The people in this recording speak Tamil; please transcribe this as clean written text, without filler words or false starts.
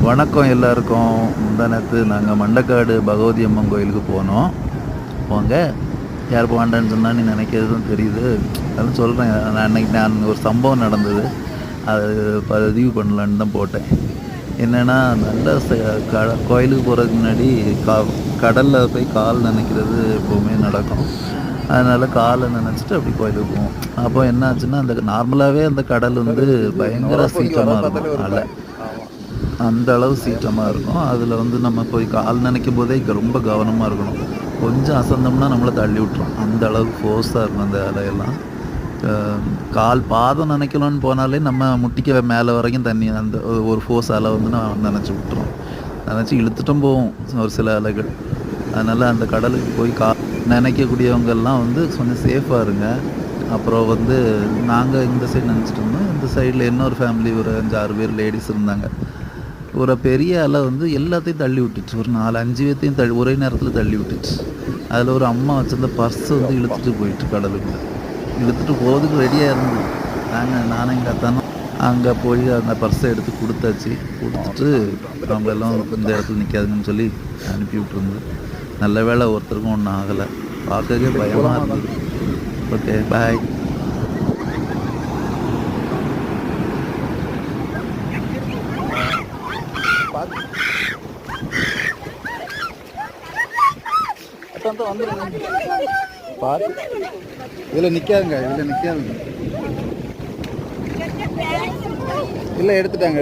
வணக்கம் எல்லாருக்கும். முந்தா நேற்று நாங்கள் மண்டக்காடு பகவதி அம்மன் கோயிலுக்கு போனோம். போங்க யார் போண்டான்னு சொன்னால் நீ நினைக்கிறதும் தெரியுது. அதெல்லாம் சொல்கிறேன். நான் ஒரு சம்பவம் நடந்தது, அது பதிவு பண்ணலான்னு தான் போட்டேன். என்னென்னா, நல்ல கோயிலுக்கு போகிறதுக்கு முன்னாடி கடலில் போய் கால் நினைக்கிறது எப்போவுமே நடக்கும். அதனால் காலை நினச்சிட்டு அப்படி கோயிலுக்கு போவோம். அப்போ என்ன ஆச்சுன்னா, அந்த நார்மலாகவே அந்த கடல் வந்து பயங்கர சீக்கிரமாக இருக்கும். அலை அந்த அளவு சீற்றமாக இருக்கும். அதில் வந்து நம்ம போய் கால் நினைக்கும் போதே ரொம்ப கவனமாக இருக்கணும். கொஞ்சம் அசந்தோம்னா நம்மளை தள்ளி விட்டுரும். அந்த அளவுக்கு ஃபோர்ஸாக இருக்கும் அந்த அலையெல்லாம். கால் பாதம் நினைக்கணும்னு போனாலே நம்ம முட்டிக்க மேலே வரைக்கும் தண்ணி அந்த ஒரு ஃபோர்ஸ் அலை வந்து நான் நினச்சி விட்டுரும். நினச்சி இழுத்துட்டும் போவோம் ஒரு சில அலைகள். அதனால் அந்த கடலுக்கு போய் நினைக்கக்கூடியவங்கெல்லாம் வந்து கொஞ்சம் சேஃபாக இருங்க. அப்புறம் வந்து நாங்கள் இந்த சைடு நினச்சிட்டு இருந்தோம். இந்த சைடில் இன்னொரு ஃபேமிலி ஒரு 5-6 பேர் லேடிஸ் இருந்தாங்க. ஒரு பெரிய அலை வந்து எல்லாத்தையும் தள்ளி விட்டுச்சு. ஒரு 4-5 பேர்த்தையும் ஒரே நேரத்தில் தள்ளி விட்டுச்சு. அதில் ஒரு அம்மா வச்சிருந்த பர்ஸை வந்து இழுத்துட்டு போயிட்டு கடலுக்குள்ள இழுத்துட்டு போகிறதுக்கு ரெடியாக இருந்தது. நானும் எங்கள் அத்தானும் அங்கே போய் அந்த பர்ஸை எடுத்து கொடுத்தாச்சு. கொடுத்துட்டு அவங்களெல்லாம் இந்த இடத்துல நிற்காதுங்கன்னு சொல்லி அனுப்பி விட்டுருந்தது. நல்ல வேளை ஒருத்தருக்கும் ஒன்றும் ஆகலை. பார்க்கவே பயமாக இருந்தது. ஓகே, பாய். பார்த்து இதில் நிற்காதுங்க, இதில் நிற்காதுங்க. இல்லை, எடுத்துட்டாங்க.